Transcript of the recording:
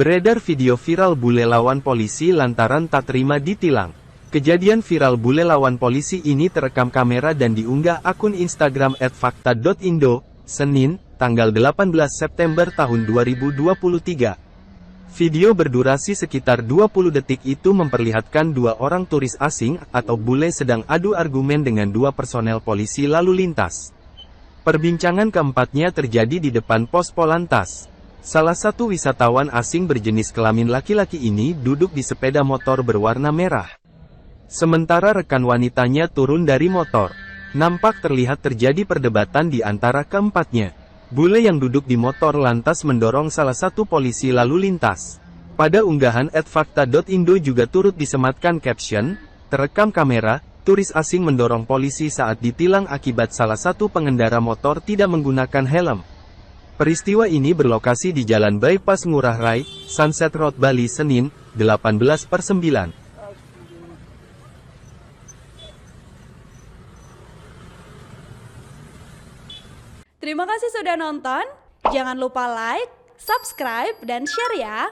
Beredar video viral bule lawan polisi lantaran tak terima ditilang. Kejadian viral bule lawan polisi ini terekam kamera dan diunggah akun Instagram @fakta.indo, Senin, tanggal 18 September tahun 2023. Video berdurasi sekitar 20 detik itu memperlihatkan dua orang turis asing atau bule sedang adu argumen dengan dua personel polisi lalu lintas. Perbincangan keempatnya terjadi di depan pos Polantas. Salah satu wisatawan asing berjenis kelamin laki-laki ini duduk di sepeda motor berwarna merah. Sementara rekan wanitanya turun dari motor. Nampak terlihat terjadi perdebatan di antara keempatnya. Bule yang duduk di motor lantas mendorong salah satu polisi lalu lintas. Pada unggahan @fakta.indo juga turut disematkan caption, terekam kamera, turis asing mendorong polisi saat ditilang akibat salah satu pengendara motor tidak menggunakan helm. Peristiwa ini berlokasi di Jalan Bypass Ngurah Rai, Sunset Road Bali Senin, 18/9. Terima kasih sudah nonton, jangan lupa like, subscribe, dan share ya!